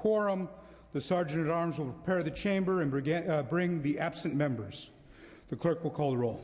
quorum, the Sergeant-at-Arms will prepare the chamber and bring the absent members. The clerk will call the roll.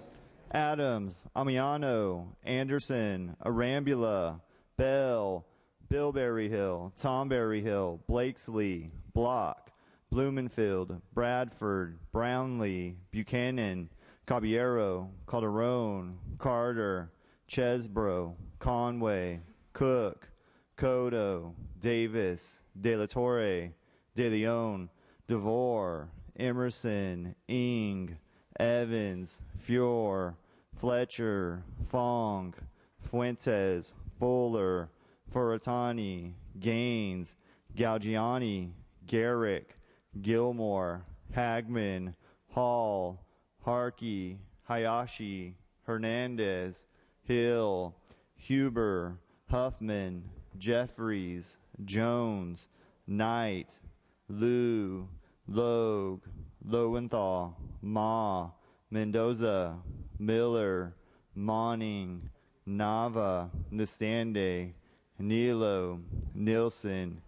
Adams, Amiano, Anderson, Arambula, Bell, Bill Berryhill, Tom Berryhill, Blakesley, Block, Blumenfield, Bradford, Brownlee, Buchanan, Caballero, Calderon, Carter, Chesbro, Conway, Cook, Cotto, Davis, De La Torre, De Leon, DeVore, Emerson, Ing, Evans, Fior, Fletcher, Fong, Fuentes, Fuller, Furutani, Gaines, Galgiani, Garrick, Gilmore, Hagman, Hall, Harkey, Hayashi, Hernandez, Hill, Huber, Huffman, Jeffries, Jones, Knight, Liu, Logue, Lowenthal, Ma, Mendoza, Miller, Monning, Nava, Nestande, Nilo, Nilsson,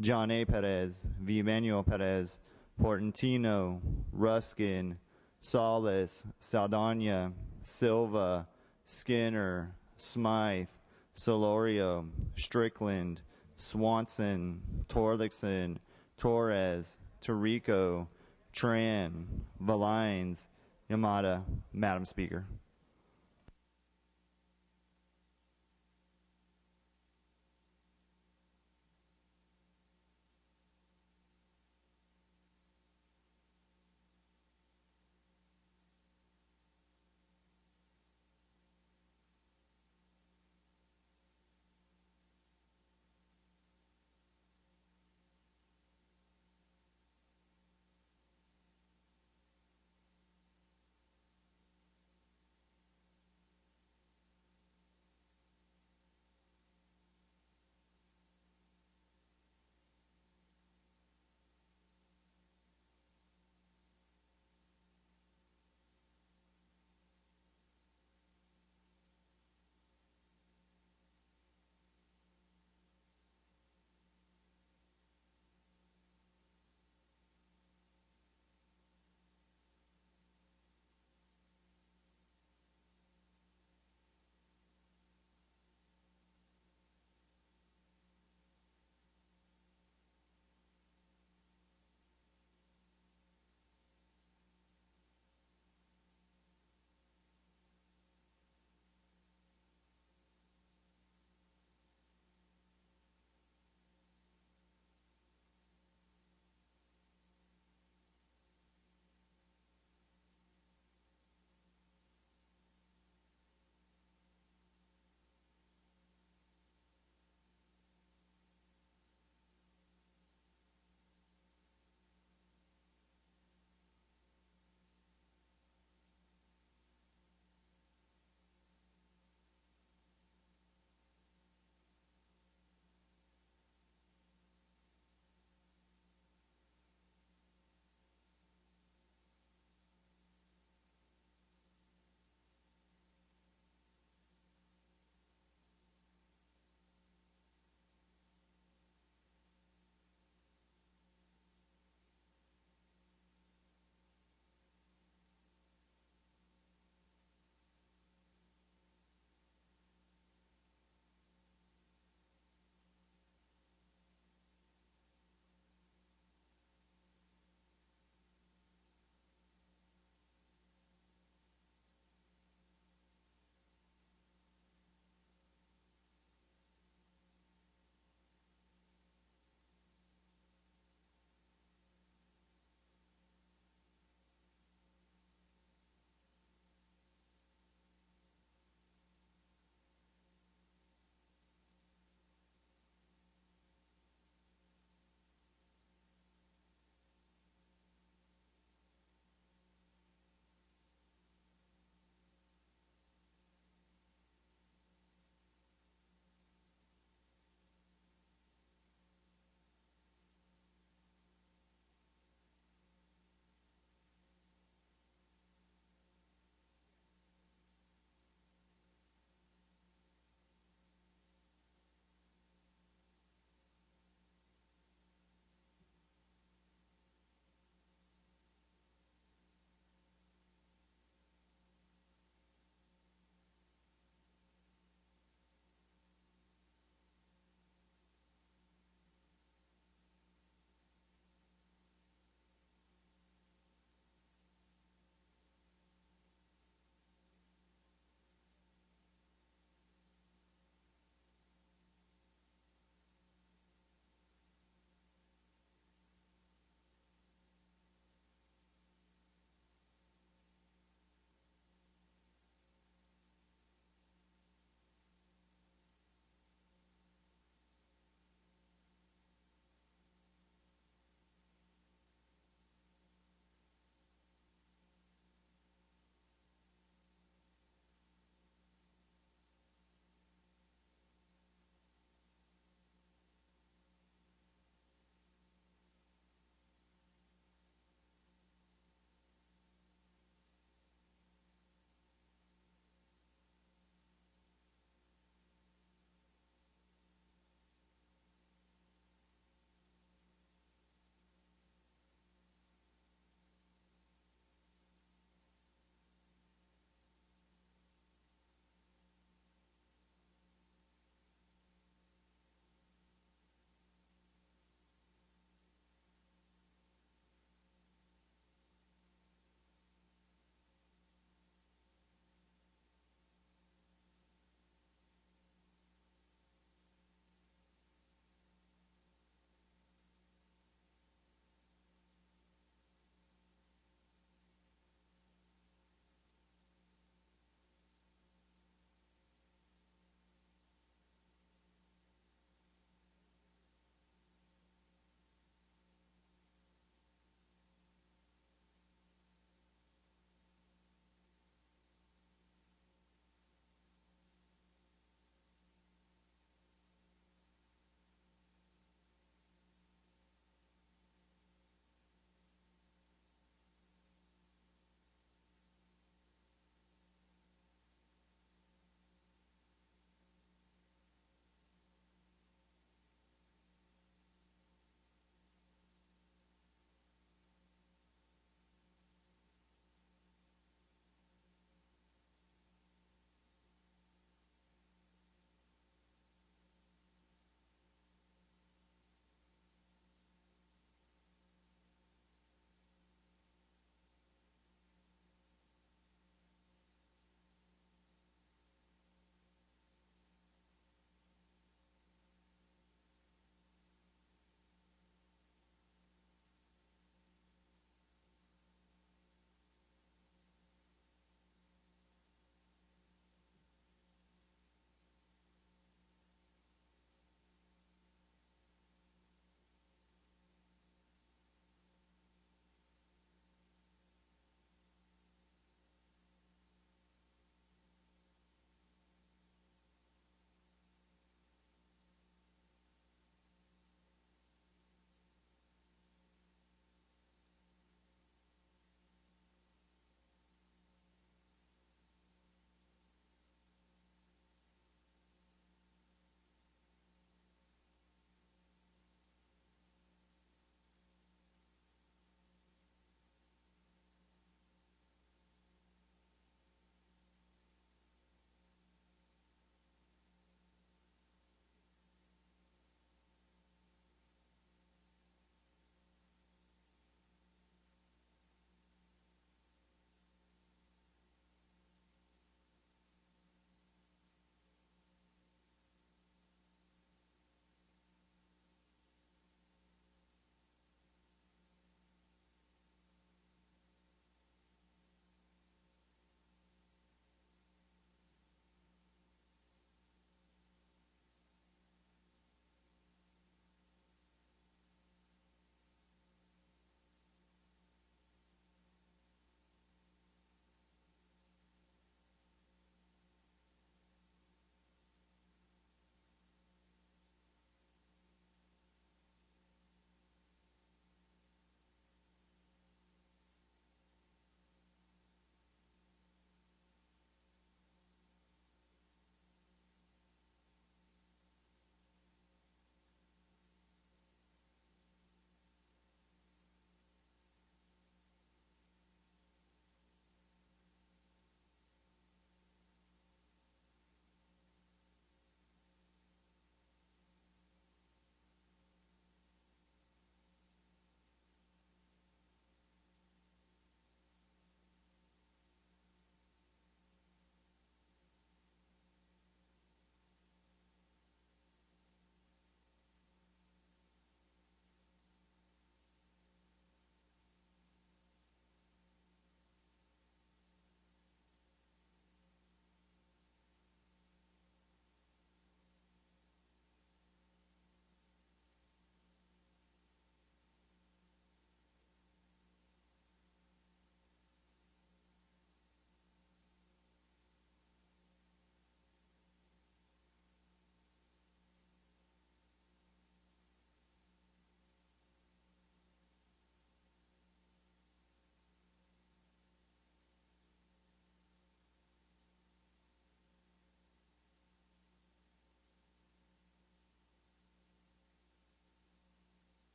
John A. Perez, V. Manuel Perez, Portantino, Ruskin, Solis, Saldana, Silva, Skinner, Smythe, Solorio, Strickland, Swanson, Torlickson, Torres, Tarico, Tran, Valines, Yamada. Madam Speaker.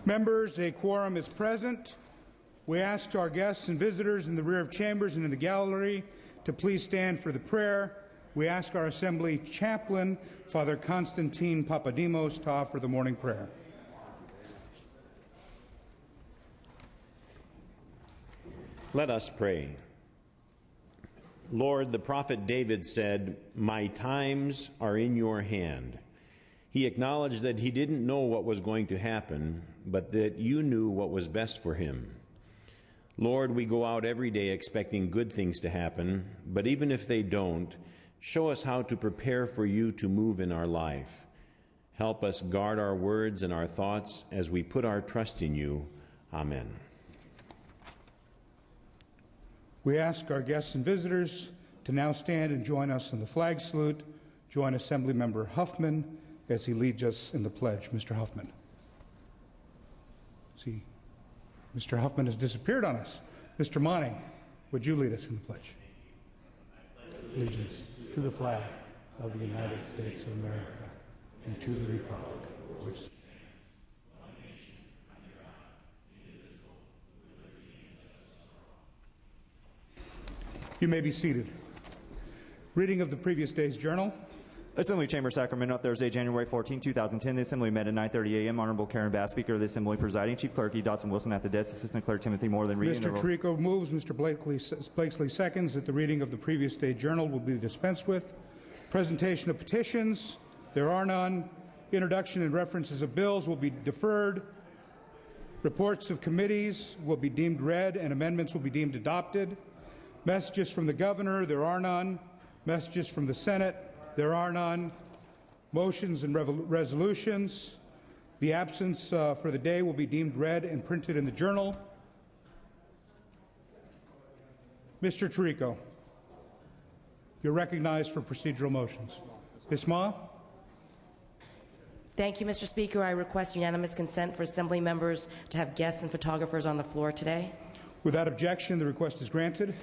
Members, a quorum is present. We ask our guests and visitors in the rear of chambers and in the gallery to please stand for the prayer. We ask our Assembly Chaplain, Father Constantine Papadimos, to offer the morning prayer. Let us pray. Lord, the prophet David said, "My times are in your hand." He acknowledged that he didn't know what was going to happen, but that you knew what was best for him. Lord, we go out every day expecting good things to happen, but even if they don't, show us how to prepare for you to move in our life. Help us guard our words and our thoughts as we put our trust in you. Amen. We ask our guests and visitors to now stand and join us in the flag salute. Join Assemblymember Huffman as he leads us in the pledge. Mr. Huffman. See, Mr. Huffman has disappeared on us. Mr. Monning, would you lead us in the pledge? Allegiance to the flag of the United States of America and to the republic which stands one nation under God, indivisible, with liberty and justice for all. You may be seated. Reading of the previous day's journal. Assembly Chamber, Sacramento, Thursday, January 14, 2010. The Assembly met at 9:30 a.m. Honorable Karen Bass, Speaker of the Assembly, presiding. Chief Clerk E. Dotson Wilson at the desk. Assistant Clerk Timothy Moreland reading. Mr. Tirico moves. Mr. Blakesley seconds that the reading of the previous day journal will be dispensed with. Presentation of petitions. There are none. Introduction and references of bills will be deferred. Reports of committees will be deemed read and amendments will be deemed adopted. Messages from the Governor. There are none. Messages from the Senate. There are none. Motions and resolutions. The absence for the day will be deemed read and printed in the journal. Mr. Tirico, you're recognized for procedural motions. Ms. Ma? Thank you, Mr. Speaker. I request unanimous consent for Assembly members to have guests and photographers on the floor today. Without objection, the request is granted.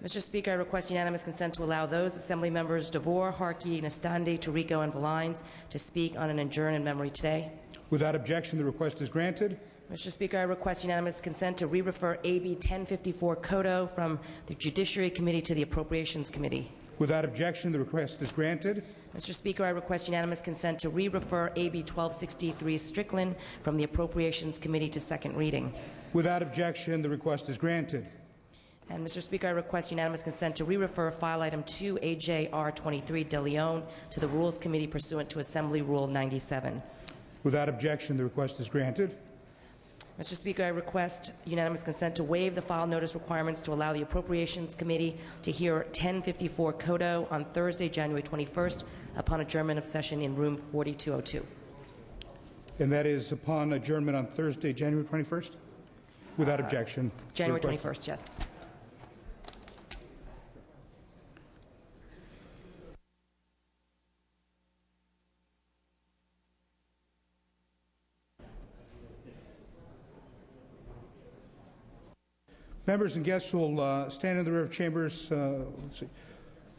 Mr. Speaker, I request unanimous consent to allow those Assembly members DeVore, Harkey, Nestande, Tirico, and Valines to speak on an adjourn in memory today. Without objection, the request is granted. Mr. Speaker, I request unanimous consent to re-refer AB 1054 Kodo from the Judiciary Committee to the Appropriations Committee. Without objection, the request is granted. Mr. Speaker, I request unanimous consent to re-refer AB 1263 Strickland from the Appropriations Committee to second reading. Without objection, the request is granted. And Mr. Speaker, I request unanimous consent to re-refer file item 2 AJR 23 De Leon to the Rules Committee pursuant to Assembly Rule 97. Without objection, the request is granted. Mr. Speaker, I request unanimous consent to waive the file notice requirements to allow the Appropriations Committee to hear 1054 Kodo on Thursday, January 21st, upon adjournment of session in room 4202. And that is upon adjournment on Thursday, January 21st? Without objection. January 21st, yes. Members and guests will stand in the rear of chambers. Let's see.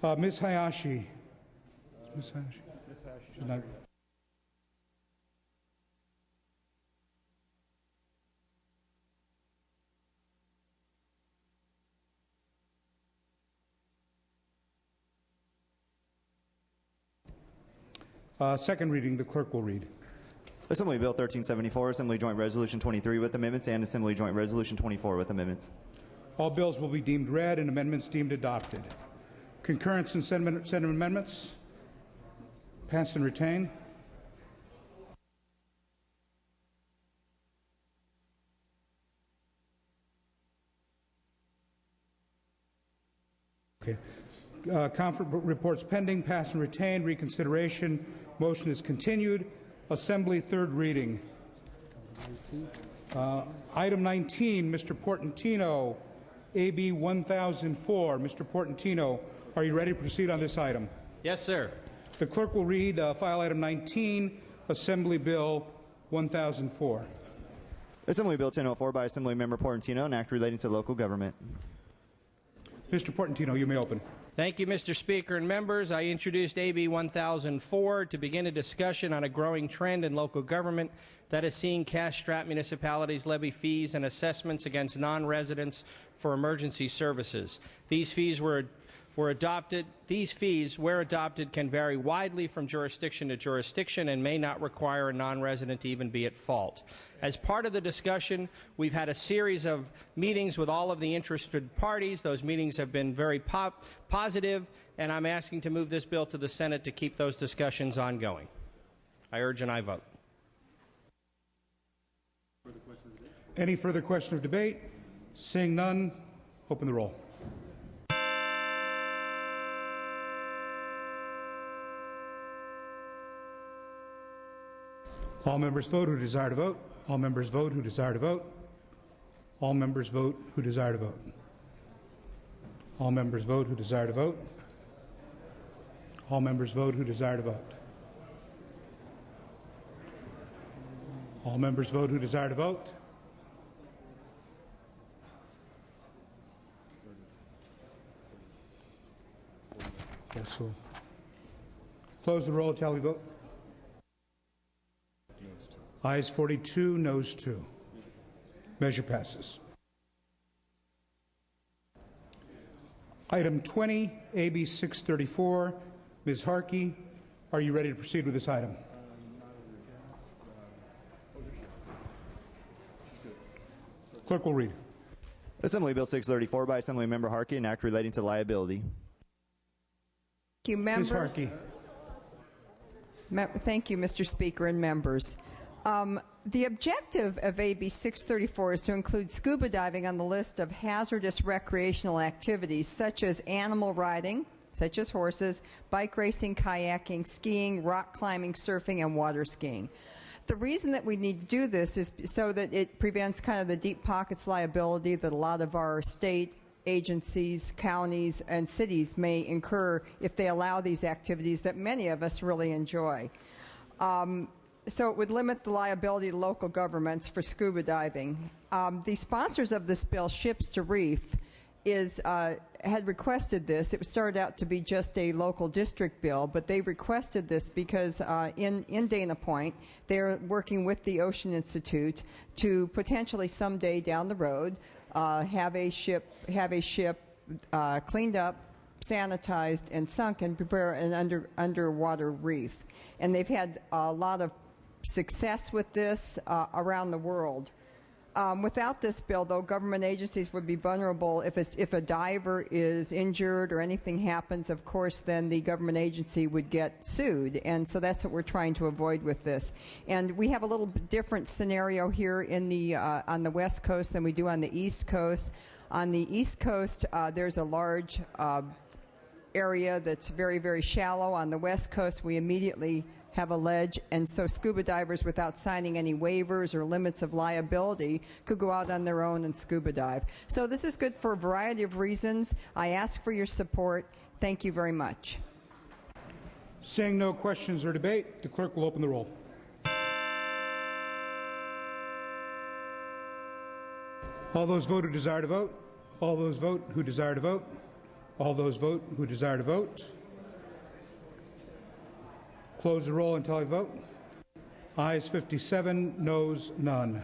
Ms. Hayashi. Ms. Hayashi. She's not. Second reading, the clerk will read. Assembly Bill 1374, Assembly Joint Resolution 23 with amendments, and Assembly Joint Resolution 24 with amendments. All bills will be deemed read and amendments deemed adopted. Concurrence and Senate amendments. Pass and retain. Okay. Conference reports pending. Pass and retain. Reconsideration. Motion is continued. Assembly third reading. Item 19, Mr. Portantino, AB 1004. Mr. Portantino, are you ready to proceed on this item? Yes, sir. The clerk will read file item 19, Assembly Bill 1004. Assembly Bill 1004 by Assembly Member Portantino, an act relating to local government. Mr. Portantino, you may open. Thank you, Mr. Speaker and members. I introduced AB 1004 to begin a discussion on a growing trend in local government that is seeing cash-strapped municipalities levy fees and assessments against non-residents for emergency services. These fees were adopted, where adopted, can vary widely from jurisdiction to jurisdiction and may not require a non-resident to even be at fault. As part of the discussion, we've had a series of meetings with all of the interested parties. Those meetings have been very positive, and I'm asking to move this bill to the Senate to keep those discussions ongoing. I urge and I vote. Any further question of debate? Seeing none, open the roll. All members vote who desire to vote. All members vote who desire to vote. All members vote who desire to vote. All members vote who desire to vote. All members vote who desire to vote. All members vote who desire to vote. Also, close the roll, tally vote. Ayes 42, noes 2. Measure passes. Item 20, AB 634. Ms. Harkey, are you ready to proceed with this item? Clerk will read. Assembly Bill 634 by Assemblymember Harkey, an act relating to liability. Thank you, members. Ms. Harkey. Thank you, Mr. Speaker and members. The objective of AB 634 is to include scuba diving on the list of hazardous recreational activities such as animal riding, such as horses, bike racing, kayaking, skiing, rock climbing, surfing, and water skiing. The reason that we need to do this is so that it prevents kind of the deep pockets liability that a lot of our state agencies, counties, and cities may incur if they allow these activities that many of us really enjoy. So it would limit the liability to local governments for scuba diving. The sponsors of this bill, Ships to Reef, had requested this. It started out to be just a local district bill, but they requested this because in Dana Point, they're working with the Ocean Institute to potentially someday down the road have a ship cleaned up, sanitized, and sunk and prepare an underwater reef. And they've had a lot of success with this around the world. Without this bill, though, government agencies would be vulnerable if a diver is injured or anything happens. Of course, then the government agency would get sued, and so that's what we're trying to avoid with this. And we have a little bit different scenario here in the on the West Coast than we do on the East Coast. On the East Coast, there's a large area that's very, very shallow. On the West Coast, we immediately have a ledge, and so scuba divers, without signing any waivers or limits of liability, could go out on their own and scuba dive. So this is good for a variety of reasons. I ask for your support. Thank you very much. Seeing no questions or debate, the clerk will open the roll. All those vote who desire to vote. All those vote who desire to vote. All those vote who desire to vote. Close the roll and tally vote. Ayes 57, noes none.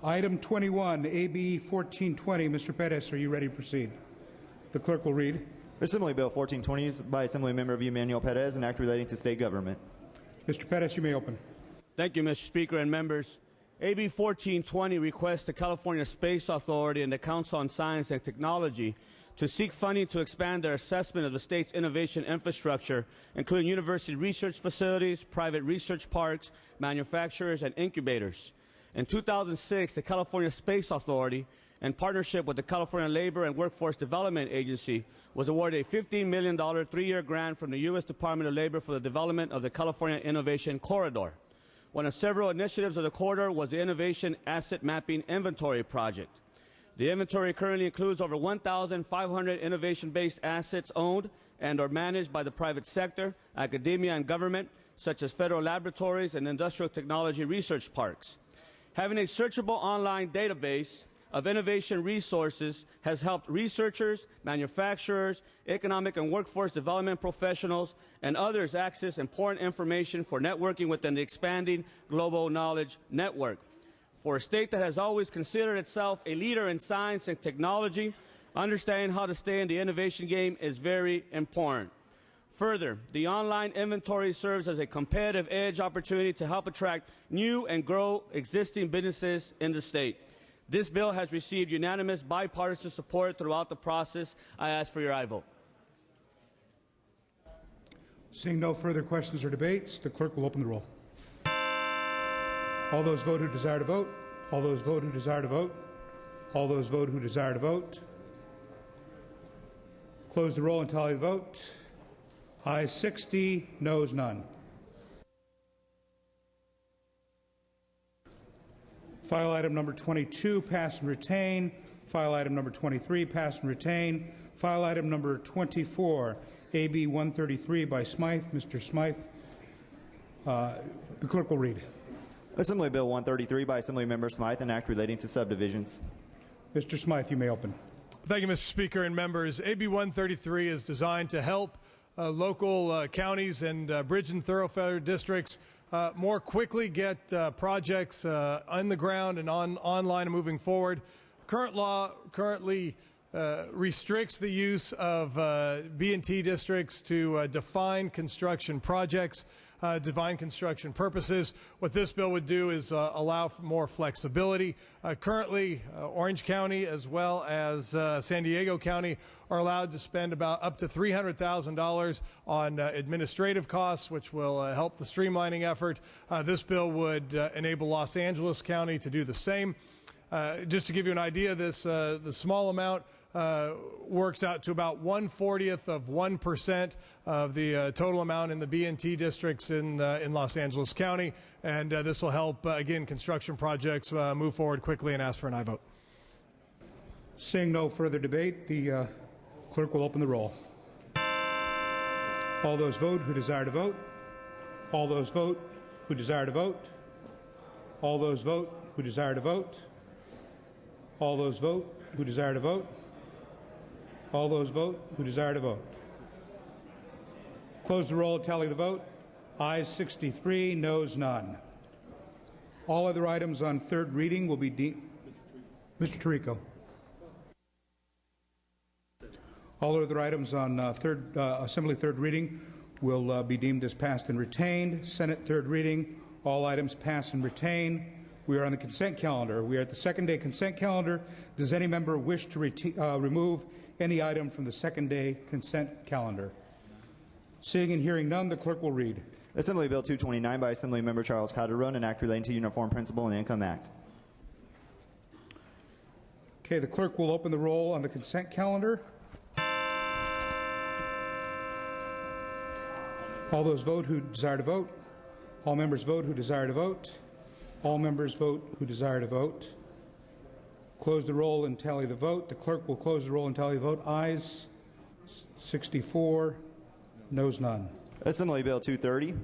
Item 21, AB 1420. Mr. Pettis, are you ready to proceed? The clerk will read. Assembly Bill 1420 is by Assemblymember Emmanuel Perez, an act relating to state government. Mr. Pettis, you may open. Thank you, Mr. Speaker and members. AB 1420 requests the California Space Authority and the Council on Science and Technology to seek funding to expand their assessment of the state's innovation infrastructure, including university research facilities, private research parks, manufacturers, and incubators. In 2006, the California Space Authority, in partnership with the California Labor and Workforce Development Agency, was awarded a $15 million three-year grant from the U.S. Department of Labor for the development of the California Innovation Corridor. One of several initiatives of the corridor was the Innovation Asset Mapping Inventory Project. The inventory currently includes over 1,500 innovation-based assets owned and or managed by the private sector, academia, and government, such as federal laboratories and industrial technology research parks. Having a searchable online database of innovation resources has helped researchers, manufacturers, economic and workforce development professionals, and others access important information for networking within the expanding global knowledge network. For a state that has always considered itself a leader in science and technology, understanding how to stay in the innovation game is very important. Further, the online inventory serves as a competitive edge opportunity to help attract new and grow existing businesses in the state. This bill has received unanimous bipartisan support throughout the process. I ask for your aye vote. Seeing no further questions or debates, the clerk will open the roll. All those vote who desire to vote. All those vote who desire to vote. All those vote who desire to vote. Close the roll and tally the vote. Ayes 60, noes none. File item number 22, pass and retain. File item number 23, pass and retain. File item number 24, AB 133 by Smythe. Mr. Smythe, the clerk will read. Assembly Bill 133 by Assemblymember Smythe, an act relating to subdivisions. Mr. Smythe, you may open. Thank you, Mr. Speaker and members. AB 133 is designed to help local counties and bridge and thoroughfare districts more quickly get projects on the ground and online and moving forward. Current law currently restricts the use of B&T districts to define construction projects, define construction purposes. What this bill would do is allow for more flexibility. Currently, Orange County as well as San Diego County are allowed to spend about up to $300,000 on administrative costs, which will help the streamlining effort. This bill would enable Los Angeles County to do the same. Just to give you an idea, the small amount works out to about 1/40th of 1% of the total amount in the B&T districts in Los Angeles County, and this will help again construction projects move forward quickly. And ask for an aye vote. Seeing no further debate, the clerk will open the roll. All those vote who desire to vote. All those vote who desire to vote. All those vote who desire to vote. All those vote who desire to vote. All those vote who desire to vote. Close the roll, tally the vote. Ayes 63, noes none. All other items on third reading will be deemed. Mr. Tirico. All other items on Assembly third reading will be deemed as passed and retained. Senate third reading, all items pass and retain. We are on the consent calendar. We are at the second day consent calendar. Does any member wish to remove any item from the second day consent calendar? Seeing and hearing none, the clerk will read. Assembly Bill 229 by Assemblymember Charles Calderon, an act relating to Uniform Principal and Income Act. Okay, the clerk will open the roll on the consent calendar. All those vote who desire to vote. All members vote who desire to vote. All members vote who desire to vote. Close the roll and tally the vote. The clerk will close the roll and tally the vote. Ayes 64, noes none. Assembly Bill 230.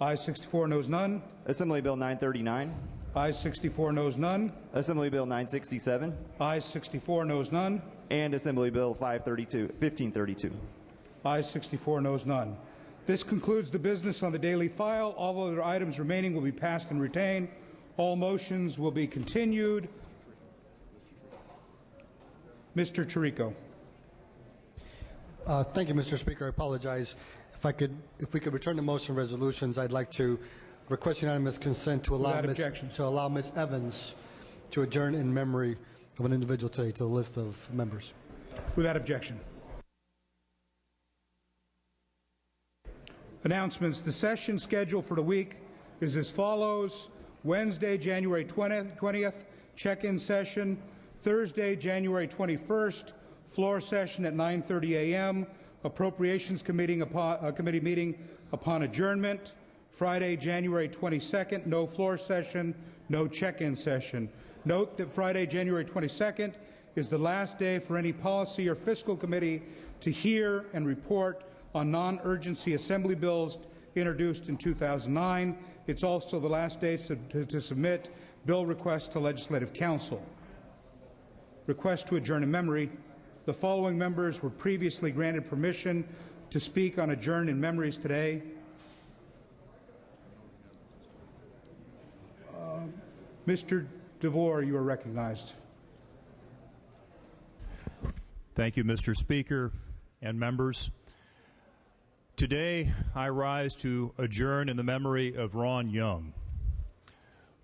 Ayes 64, noes none. Assembly Bill 939. Ayes 64, noes none. Assembly Bill 967. Ayes 64, noes none. And Assembly Bill 1532. Ayes 64, noes none. This concludes the business on the daily file. All other items remaining will be passed and retained. All motions will be continued. Mr. Tirico. Thank you, Mr. Speaker. I apologize. If we could return to motion resolutions, I'd like to request unanimous consent to allow Ms. Evans to adjourn in memory of an individual today to the list of members. Without objection. Announcements. The session schedule for the week is as follows. Wednesday, January 20th, check-in session. Thursday, January 21st, floor session at 9:30 a.m. Appropriations Committee meeting upon adjournment. Friday, January 22nd, no floor session, no check-in session. Note that Friday, January 22nd is the last day for any policy or fiscal committee to hear and report on non-urgency assembly bills introduced in 2009. It's also the last day to submit bill requests to Legislative Council. request to adjourn in memory. The following members were previously granted permission to speak on adjourn in memories today. Mr. DeVore, you are recognized. Thank you, Mr. Speaker and members. Today, I rise to adjourn in the memory of Ron Young.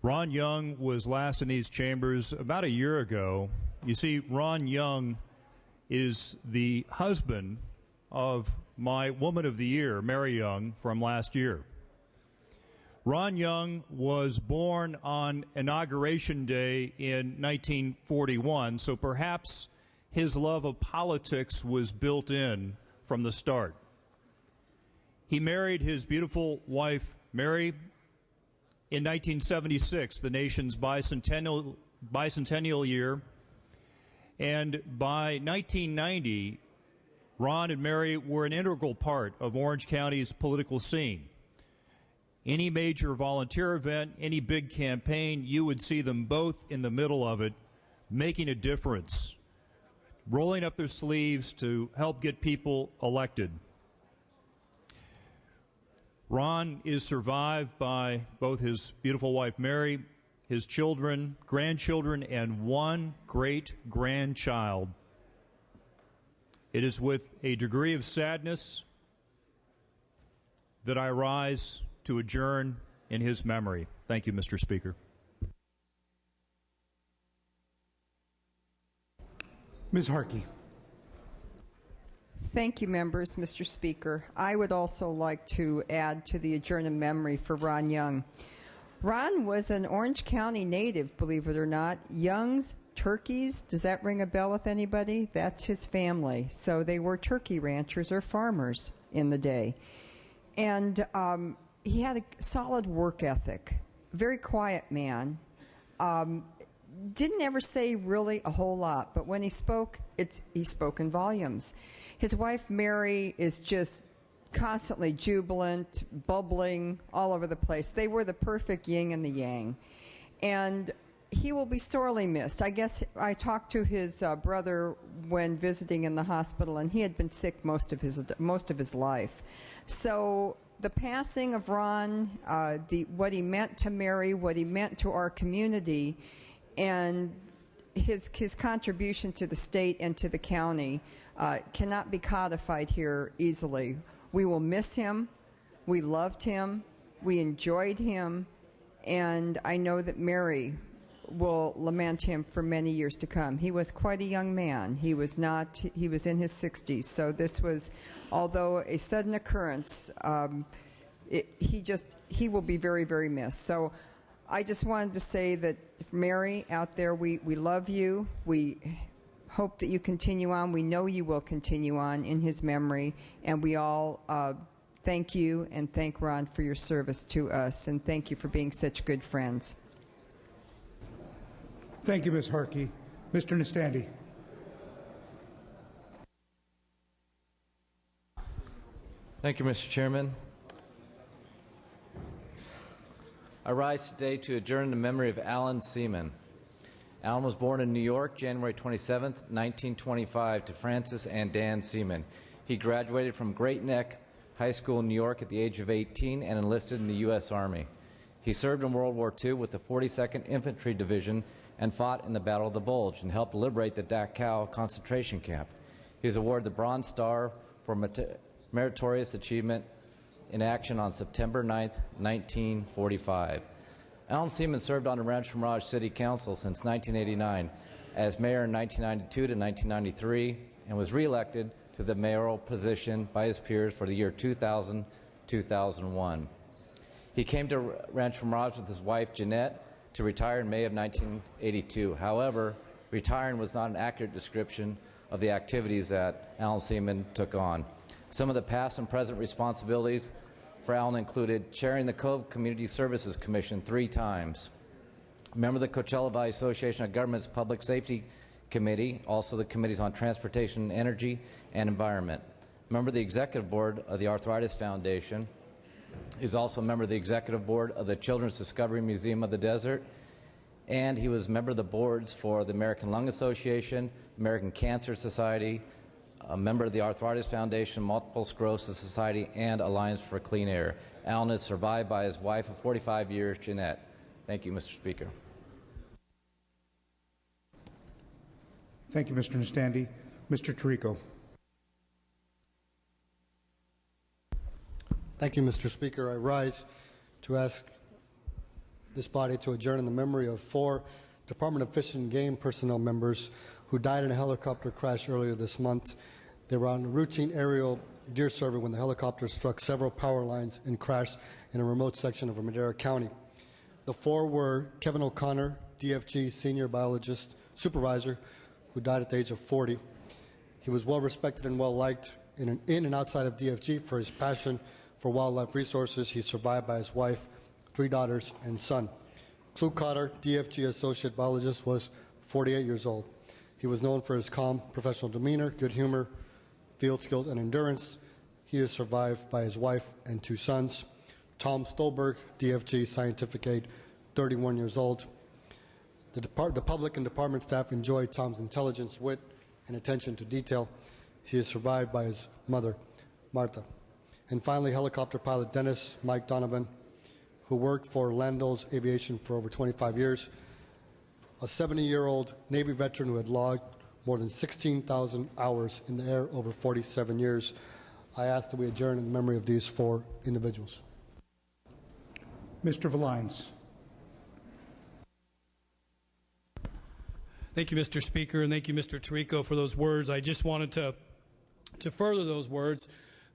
Ron Young was last in these chambers about a year ago. You see, Ron Young is the husband of my Woman of the Year, Mary Young, from last year. Ron Young was born on Inauguration Day in 1941, so perhaps his love of politics was built in from the start. He married his beautiful wife, Mary, in 1976, the nation's bicentennial year. And by 1990, Ron and Mary were an integral part of Orange County's political scene. Any major volunteer event, any big campaign, you would see them both in the middle of it, making a difference, rolling up their sleeves to help get people elected. Ron is survived by both his beautiful wife, Mary, his children, grandchildren, and one great-grandchild. It is with a degree of sadness that I rise to adjourn in his memory. Thank you, Mr. Speaker. Ms. Harkey. Thank you, members, Mr. Speaker. I would also like to add to the adjourn in memory for Ron Young. Ron was an Orange County native, believe it or not. Young's Turkeys, does that ring a bell with anybody? That's his family. So they were turkey ranchers or farmers in the day. And he had a solid work ethic, very quiet man. Didn't ever say really a whole lot, but when he spoke, he spoke in volumes. His wife, Mary, is just constantly jubilant, bubbling all over the place. They were the perfect yin and the yang. And he will be sorely missed. I guess I talked to his brother when visiting in the hospital, and he had been sick most of his life. So the passing of Ron, what he meant to Mary, what he meant to our community, and his contribution to the state and to the county cannot be codified here easily. We will miss him. We loved him. We enjoyed him. And I know that Mary will lament him for many years to come. He was quite a young man. He was in his 60s. So this was, although a sudden occurrence, he will be very, very missed. So I just wanted to say that, Mary, out there, we love you. We hope that you continue on. We know you will continue on in his memory. And we all thank you and thank Ron for your service to us. And thank you for being such good friends. Thank you, Ms. Harkey. Mr. Nastandi. Thank you, Mr. Chairman. I rise today to adjourn the memory of Alan Seaman. Alan was born in New York, January 27, 1925, to Francis and Dan Seaman. He graduated from Great Neck High School in New York at the age of 18 and enlisted in the U.S. Army. He served in World War II with the 42nd Infantry Division and fought in the Battle of the Bulge and helped liberate the Dachau concentration camp. He was awarded the Bronze Star for meritorious achievement in action on September 9, 1945. Alan Seaman served on the Rancho Mirage City Council since 1989 as mayor in 1992 to 1993 and was reelected to the mayoral position by his peers for the year 2000-2001. He came to Rancho Mirage with his wife, Jeanette, to retire in May of 1982. However, retiring was not an accurate description of the activities that Alan Seaman took on. Some of the past and present responsibilities for Alan included chairing the Cove Community Services Commission 3 times, member of the Coachella Valley Association of Governments Public Safety Committee, also the Committees on Transportation, Energy, and Environment, member of the Executive Board of the Arthritis Foundation. He's also a member of the Executive Board of the Children's Discovery Museum of the Desert and he was a member of the boards for the American Lung Association, American Cancer Society, a member of the Arthritis Foundation, Multiple Sclerosis Society, and Alliance for Clean Air. Alan is survived by his wife of 45 years, Jeanette. Thank you, Mr. Speaker. Thank you, Mr. Nastandi. Mr. Tirico. Thank you, Mr. Speaker. I rise to ask this body to adjourn in the memory of 4 Department of Fish and Game personnel members who died in a helicopter crash earlier this month. They were on routine aerial deer survey when the helicopter struck several power lines and crashed in a remote section of Madera County. The 4 were Kevin O'Connor, DFG senior biologist supervisor, who died at the age of 40. He was well respected and well liked in and outside of DFG for his passion for wildlife resources. He's survived by his wife, 3 daughters, and son. Clu Cotter, DFG associate biologist, was 48 years old. He was known for his calm professional demeanor, good humor, field skills, and endurance. He is survived by his wife and 2 sons. Tom Stolberg, DFG scientific aide, 31 years old. The public and department staff enjoyed Tom's intelligence, wit, and attention to detail. He is survived by his mother, Martha. And finally, helicopter pilot Dennis Mike Donovan, who worked for Lando's Aviation for over 25 years, a 70-year-old Navy veteran who had logged more than 16,000 hours in the air over 47 years. I ask that we adjourn in memory of these 4 individuals. Mr. Vallines. Thank you, Mr. Speaker, and thank you, Mr. Tirico, for those words. I just wanted to further those words.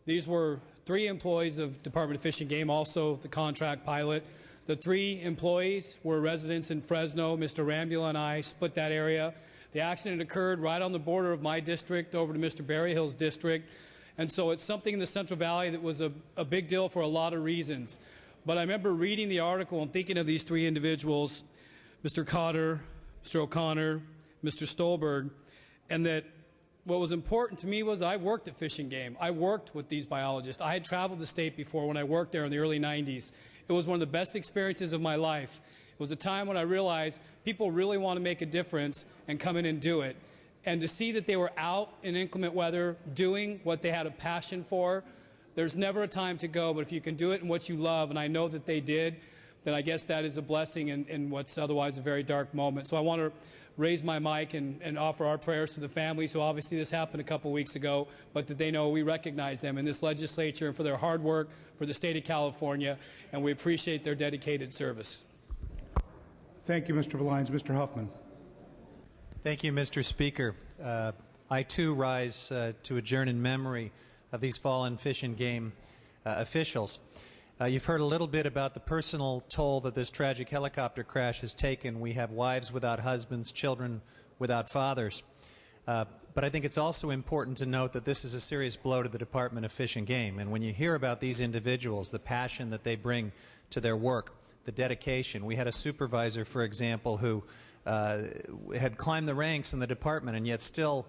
These were 3 employees of Department of Fish and Game, also the contract pilot. The 3 employees were residents in Fresno. Mr. Rambula and I split that area. The accident occurred right on the border of my district over to Mr. Berryhill's district. And so it's something in the Central Valley that was a big deal for a lot of reasons. But I remember reading the article and thinking of these 3 individuals, Mr. Cotter, Mr. O'Connor, Mr. Stolberg, and that what was important to me was I worked at Fish and Game. I worked with these biologists. I had traveled the state before when I worked there in the early 90s. It was one of the best experiences of my life. It was a time when I realized people really want to make a difference and come in and do it. And to see that they were out in inclement weather doing what they had a passion for, there's never a time to go, but if you can do it in what you love, and I know that they did, then I guess that is a blessing in what's otherwise a very dark moment. So I want to raise my mic and offer our prayers to the family. So obviously this happened a couple weeks ago, but that they know we recognize them in this legislature and for their hard work for the state of California, and we appreciate their dedicated service. Thank you, Mr. Vallines. Mr. Huffman. Thank you, Mr. Speaker. I, too, rise to adjourn in memory of these fallen Fish and Game officials. You've heard a little bit about the personal toll that this tragic helicopter crash has taken. We have wives without husbands, children without fathers. But I think it's also important to note that this is a serious blow to the Department of Fish and Game. And when you hear about these individuals, the passion that they bring to their work, the dedication. We had a supervisor, for example, who had climbed the ranks in the department and yet still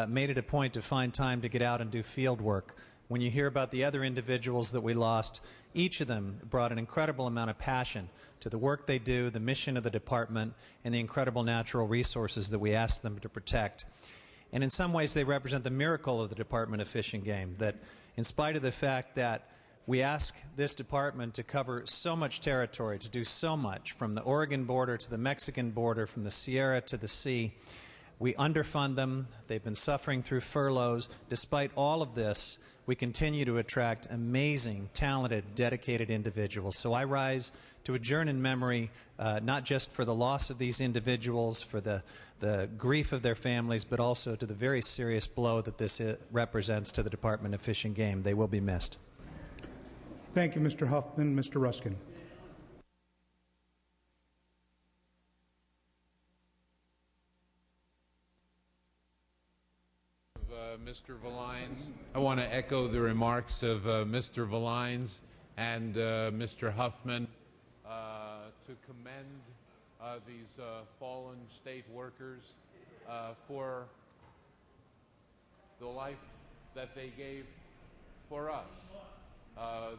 made it a point to find time to get out and do field work. When you hear about the other individuals that we lost, each of them brought an incredible amount of passion to the work they do, the mission of the department, and the incredible natural resources that we ask them to protect. And in some ways, they represent the miracle of the Department of Fish and Game, that in spite of the fact that we ask this department to cover so much territory, to do so much, from the Oregon border to the Mexican border, from the Sierra to the sea, we underfund them. They've been suffering through furloughs. Despite all of this, we continue to attract amazing, talented, dedicated individuals. So I rise to adjourn in memory, not just for the loss of these individuals, for the grief of their families, but also to the very serious blow that this represents to the Department of Fish and Game. They will be missed. Thank you, Mr. Huffman. Mr. Ruskin. Mr. Vallines. I want to echo the remarks of Mr. Vallines and Mr. Huffman to commend these fallen state workers for the life that they gave for us.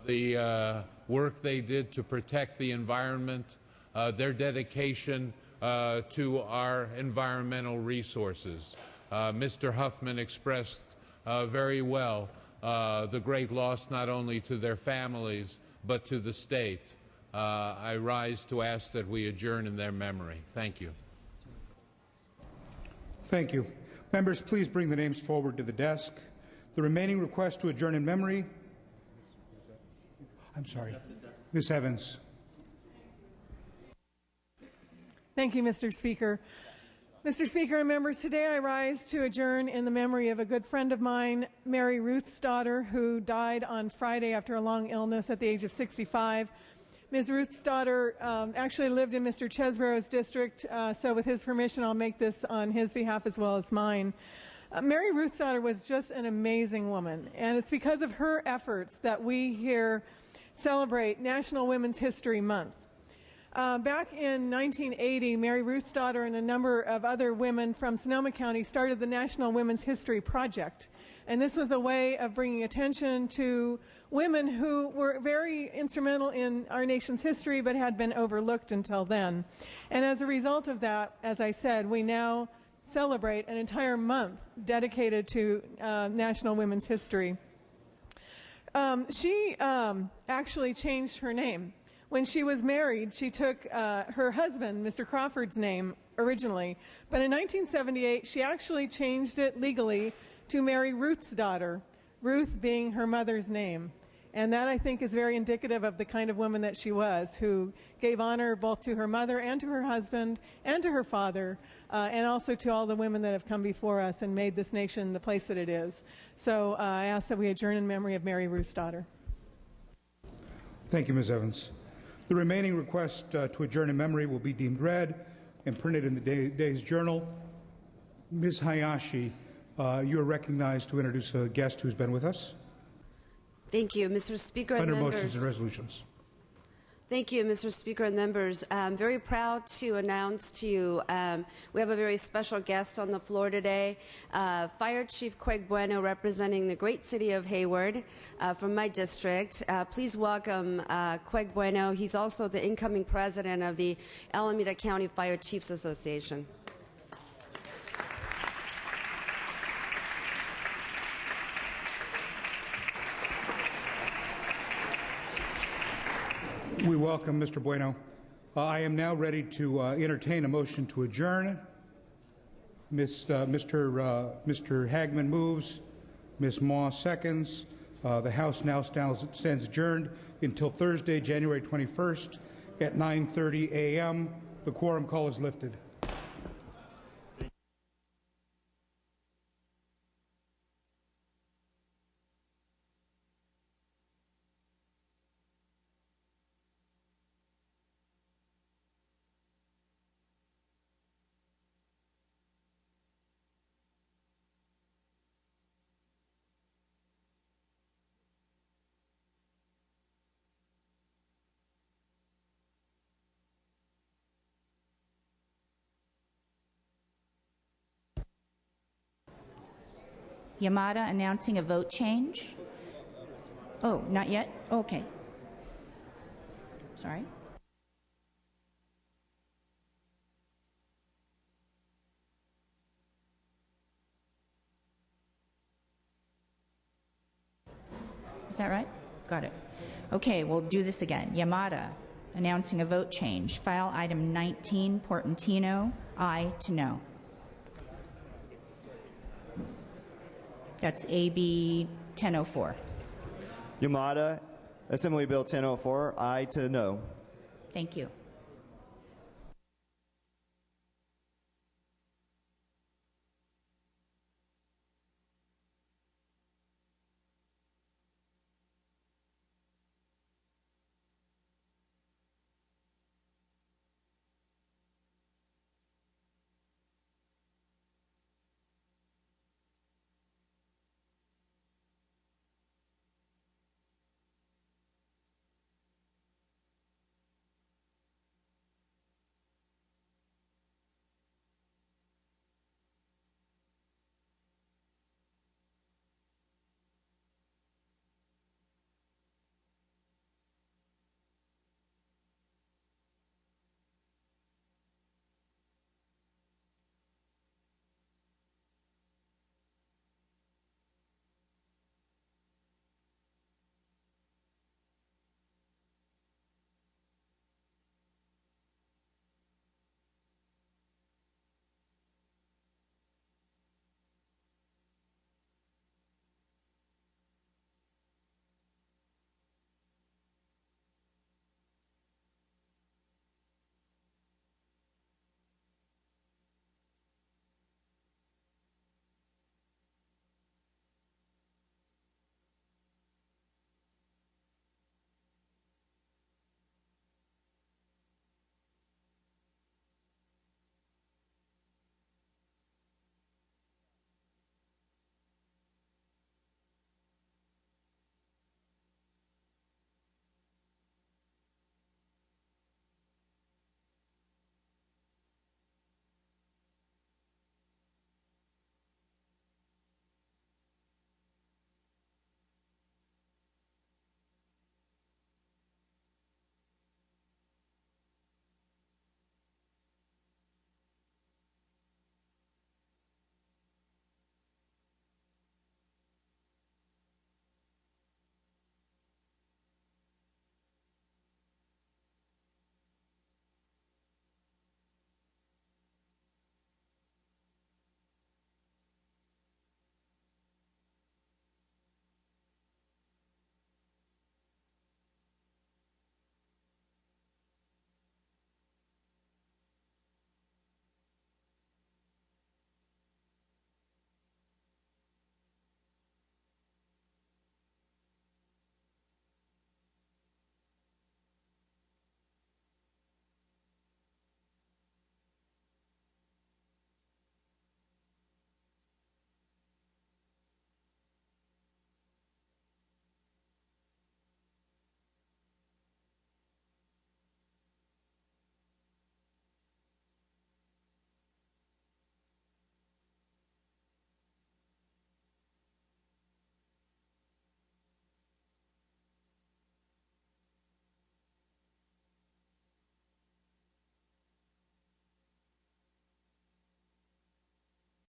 The work they did to protect the environment, their dedication to our environmental resources. Mr. Huffman expressed very well the great loss not only to their families but to the state. I rise to ask that we adjourn in their memory. Thank you. Thank you. Members, please bring the names forward to the desk. The remaining request to adjourn in memory. I'm sorry. Ms. Evans. Thank you, Mr. Speaker. Mr. Speaker and members, today I rise to adjourn in the memory of a good friend of mine, Mary Ruthsdotter, who died on Friday after a long illness at the age of 65. Ms. Ruthsdotter actually lived in Mr. Chesborough's district, so with his permission, I'll make this on his behalf as well as mine. Mary Ruthsdotter was just an amazing woman, and it's because of her efforts that we here celebrate National Women's History Month. Back in 1980, Mary Ruthsdotter and a number of other women from Sonoma County started the National Women's History Project. And this was a way of bringing attention to women who were very instrumental in our nation's history but had been overlooked until then. And as a result of that, as I said, we now celebrate an entire month dedicated to National Women's History. She actually changed her name. When she was married, she took her husband, Mr. Crawford's name originally, but in 1978 she actually changed it legally to Mary Ruthsdotter, Ruth being her mother's name. And that, I think, is very indicative of the kind of woman that she was, who gave honor both to her mother and to her husband and to her father, and also to all the women that have come before us and made this nation the place that it is. So I ask that we adjourn in memory of Mary Ruthsdotter. Thank you, Ms. Evans. The remaining request to adjourn in memory will be deemed read and printed in the day's journal. Ms. Hayashi, you are recognized to introduce a guest who's been with us. Thank you, Mr. Speaker and Under members. motions and resolutions. Thank you, Mr. Speaker and members. I'm very proud to announce to you we have a very special guest on the floor today, Fire Chief Craig Bueno, representing the great city of Hayward from my district. Please welcome Craig Bueno. He's also the incoming president of the Alameda County Fire Chiefs Association. We welcome Mr. Bueno. I am now ready to entertain a motion to adjourn. Mr. Hagman moves. Ms. Moss seconds. The House now stands adjourned until Thursday, January 21st at 9:30 a.m. The quorum call is lifted. Yamada announcing a vote change. Oh, not yet? Okay. Sorry. Is that right? Got it. Okay, we'll do this again. Yamada announcing a vote change. File item 19, Portantino, aye to no. That's AB 1004. Yamada, Assembly Bill 1004, aye to no. Thank you.